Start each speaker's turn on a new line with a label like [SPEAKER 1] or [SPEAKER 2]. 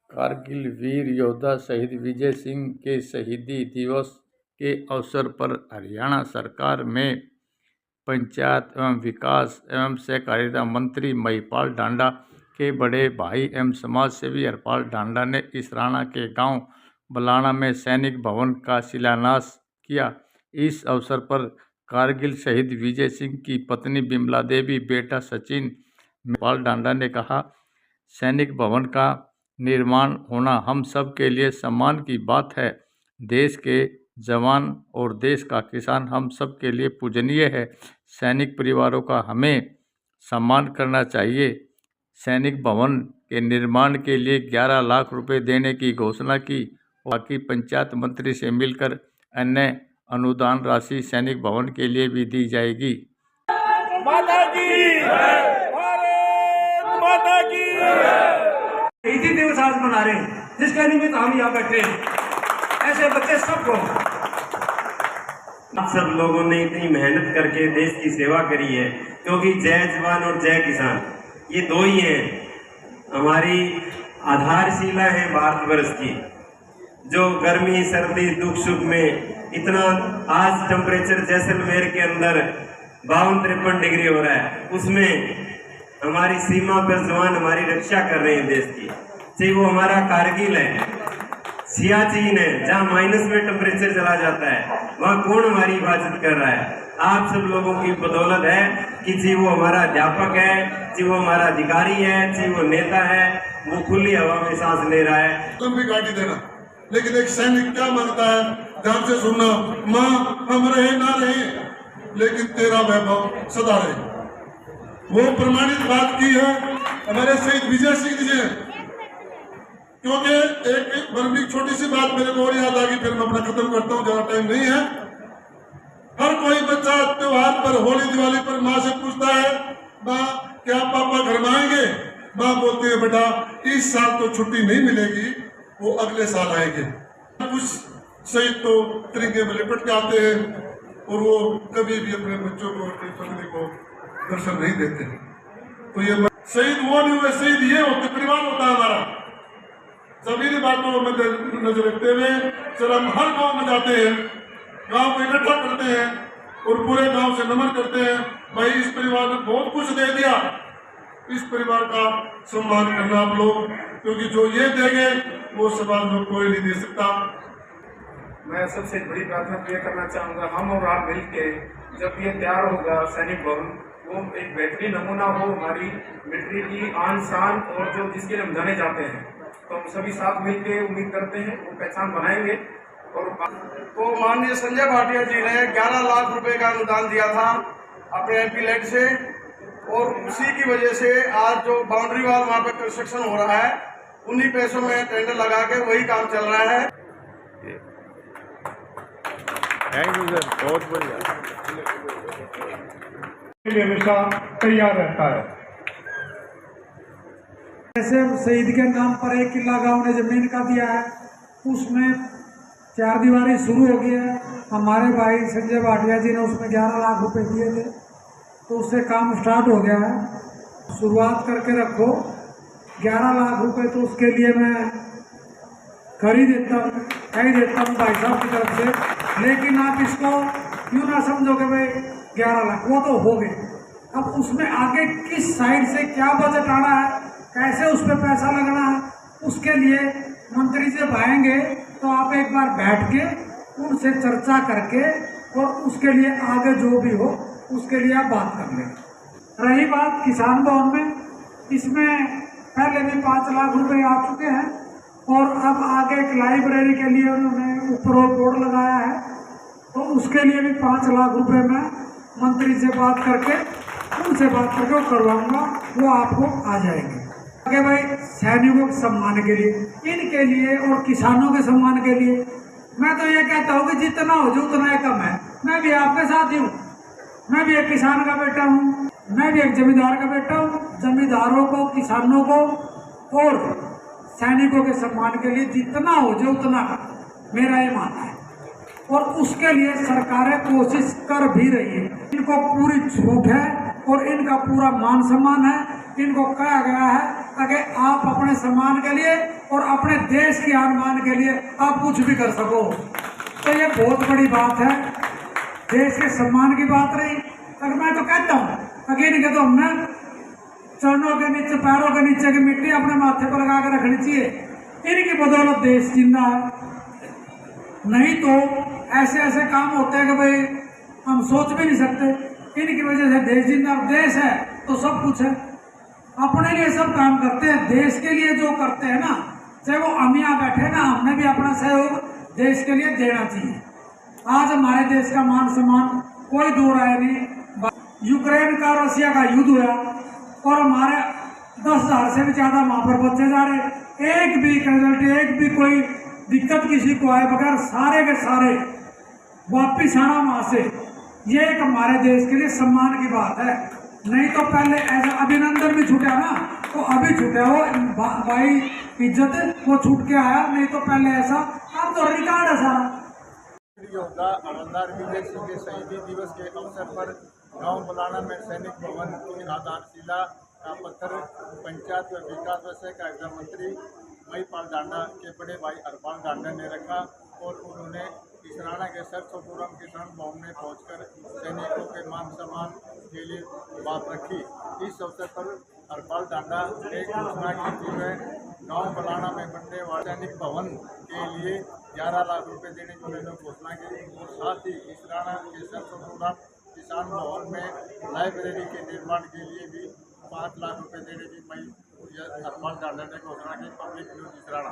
[SPEAKER 1] कारगिल वीर योद्धा शहीद विजय सिंह के शहीदी दिवस के अवसर पर हरियाणा सरकार में पंचायत एवं विकास एवं सहकारिता मंत्री महिपाल ढांडा के बड़े भाई एवं समाज सेवी हरपाल ढांडा ने इसराना के गांव बलाना में सैनिक भवन का शिलान्यास किया। इस अवसर पर कारगिल शहीद विजय सिंह की पत्नी बिमला देवी, बेटा सचिन महिपाल ढांडा ने कहा, सैनिक भवन का निर्माण होना हम सब के लिए सम्मान की बात है। देश के जवान और देश का किसान हम सब के लिए पूजनीय है। सैनिक परिवारों का हमें सम्मान करना चाहिए। सैनिक भवन के निर्माण के लिए 11 लाख रुपए देने की घोषणा की। बाकी पंचायत मंत्री से मिलकर अन्य अनुदान राशि सैनिक भवन के लिए भी दी जाएगी।
[SPEAKER 2] माता की भारत माता की
[SPEAKER 3] शहीदी दिवस आज मना रहे हैं, जिसके निमित्त हम यहाँ बैठे हैं। ऐसे बच्चे सबको
[SPEAKER 4] आप सब लोगों ने इतनी मेहनत करके देश की सेवा करी है, क्योंकि जय जवान और जय किसान ये दो ही हैं हमारी आधारशिला है भारतवर्ष की। जो गर्मी सर्दी दुख सुख में इतना आज टेम्परेचर जैसलमेर के अंदर 52-53 डिग्री हो रहा है, उसमें हमारी सीमा पर जवान हमारी रक्षा कर रहे हैं देश की। चाहे वो हमारा कारगिल है, सियाचिन है, जहाँ माइनस में टेम्परेचर चला जाता है, वहाँ कौन हमारी हिफाजत कर रहा है? आप सब लोगों की बदौलत है कि जी वो हमारा अध्यापक है, जी वो हमारा अधिकारी है, जी वो नेता है, वो खुली हवा में सांस ले रहा है।
[SPEAKER 5] तुम भी गाड़ी देना, लेकिन एक सैनिक क्या मांगता है? ध्यान से सुनना, माँ हम रहे ना रहे, लेकिन तेरा वैभव सदा रहे। वो प्रमाणित बात की है हमारे शहीद विजय सिंह जी ने। क्योंकि एक बड़ी छोटी सी बात मेरे को और याद आ गई, फिर मैं अपना खत्म करता हूँ, ज्यादा टाइम नहीं है। हर कोई बच्चा त्योहार पर, होली दिवाली पर माँ से पूछता है, माँ क्या पापा घर में आएंगे? माँ बोलती है, बेटा इस साल तो छुट्टी नहीं मिलेगी, वो अगले साल आएंगे। कुछ शहीद तो तिरंगे में लिपट के आते हैं और वो कभी भी अपने बच्चों को, अपनी पत्नी को दर्शन नहीं देते। तो ये शहीद वो नहीं हुए, शहीद ये होते, परिवार होता है हमारा। सभी बातों को नजर रखते हुए सर हम हर गांव में जाते हैं, गांव को इकट्ठा करते हैं और पूरे गांव से नमन करते हैं, भाई इस परिवार ने बहुत कुछ दे दिया, इस परिवार का सम्मान करना आप लोग, क्योंकि जो ये देंगे वो समाज में कोई नहीं दे सकता।
[SPEAKER 6] मैं सबसे बड़ी प्रार्थना ये करना चाहूँगा, हम और आप मिलके जब ये तैयार होगा सैनिक भवन, वो एक बेहतरीन नमूना हो हमारी मिलिट्री की आन शान और जो जिसके लिए हम जाने जाते हैं, तो हम सभी साथ मिलके उम्मीद करते हैं वो पहचान बनाएंगे। और तो माननीय संजय भाटिया जी ने 11 लाख रुपए का अनुदान दिया था अपने एमपी लेड से, और उसी की वजह से आज जो बाउंड्री वाल वहाँ पे कंस्ट्रक्शन हो रहा है, उन्हीं पैसों में टेंडर लगा के वही काम चल रहा है।
[SPEAKER 1] थैंक यू सर, बहुत बढ़िया।
[SPEAKER 2] हमेशा तैयार रहता है।
[SPEAKER 7] ऐसे शहीद के नाम पर एक किला गांव ने जमीन का दिया है, उसमें 4 दीवारी शुरू हो गई है। हमारे भाई संजय भाटिया जी ने उसमें 11 लाख रुपए दिए थे, तो उससे काम स्टार्ट हो गया है। शुरुआत करके रखो, 11 लाख रुपए तो उसके लिए मैं कर ही देता हूँ भाई साहब की तरफ से। लेकिन आप इसको क्यों ना समझोगे भाई 11 लाख वो तो हो गए, अब उसमें आगे किस साइड से क्या बजट आना है, कैसे उस पर पैसा लगना है, उसके लिए मंत्री जब आएंगे तो आप एक बार बैठ के उनसे चर्चा करके और उसके लिए आगे जो भी हो उसके लिए आप बात कर लें। रही बात किसान भवन में, इसमें पहले भी 5 लाख रुपए आ चुके हैं और अब आगे एक लाइब्रेरी के लिए उन्होंने ऊपर बोर्ड लगाया है, तो उसके लिए भी 5 लाख रुपए मैं मंत्री से बात करके उनसे बात करके वो करवाऊंगा, वो आपको आ जाएंगे। आगे भाई सैनिकों के सम्मान के लिए, इनके लिए और किसानों के सम्मान के लिए मैं तो ये कहता हूँ कि जितना हो जो उतना ही कम है। मैं भी आपके साथ ही हूँ, मैं भी एक किसान का बेटा हूँ, मैं भी एक जमींदार का बेटा हूँ। जमींदारों को, किसानों को और सैनिकों के सम्मान के लिए जितना हो जो उतना मेरा ये मानना है, और उसके लिए सरकारें कोशिश कर भी रही है। इनको पूरी छूट है और इनका पूरा मान सम्मान है। इनको कहा गया है ताकि आप अपने सम्मान के लिए और अपने देश की आन बान के लिए आप कुछ भी कर सको। तो ये बहुत बड़ी बात है, देश के सम्मान की बात रही। अगर मैं तो कहता हूँ अकेले के तो हमने चरणों के नीचे, पैरों के नीचे की मिट्टी अपने माथे पर लगा कर रखनी चाहिए। इनकी बदौलत देश जिंदा है, नहीं तो ऐसे ऐसे काम होते हैं कि भाई हम सोच भी नहीं सकते। इनकी वजह से देश जिंदा, देश है तो सब कुछ है। अपने लिए सब काम करते हैं, देश के लिए जो करते हैं ना, चाहे वो हम यहाँ बैठे ना, हमने भी अपना सहयोग देश के लिए देना चाहिए। आज हमारे देश का मान सम्मान कोई दो राय नहीं। यूक्रेन का रशिया का युद्ध हुआ और हमारे 10,000 से भी ज्यादा वहां पर बच्चे जा रहे। एक भी कैजुअल्टी, एक भी कोई दिक्कत किसी को आए बगैर सारे के सारे वापिस आना वहां से, ये एक हमारे देश के लिए सम्मान की बात है। नहीं तो पहले ऐसा अभिनंदन भी छूटा ना, तो अभी छूटा वो भाई इज्जत वो छूट के आया, नहीं तो पहले ऐसा, अब तो रिकॉर्ड है सारा।
[SPEAKER 1] योद्धा हवलदार विजय सिंह के शहीदी दिवस के अवसर पर गांव बुलाना में सैनिक भवन की आधारशिला का पत्थर पंचायत व विकास व सहकारिता मंत्री महिपाल डांडा के बड़े भाई हरपाल डांडा ने रखा और उन्होंने इसराना के सरसोपुरम किसान भवन में पहुंचकर सैनिकों के मान सम्मान के लिए बात रखी। इस अवसर पर हरपाल डांडा ने घोषणा की कि वह गांव बुलाना में बनने वाले सैनिक भवन के लिए 11 लाख रुपए देने की उन्होंने घोषणा की और साथ ही इसराना के सरसोपुरम किसान भवन में लाइब्रेरी के निर्माण के लिए भी 5 लाख रुपए देने की हरपाल डांडा ने घोषणा की। Public news Israna.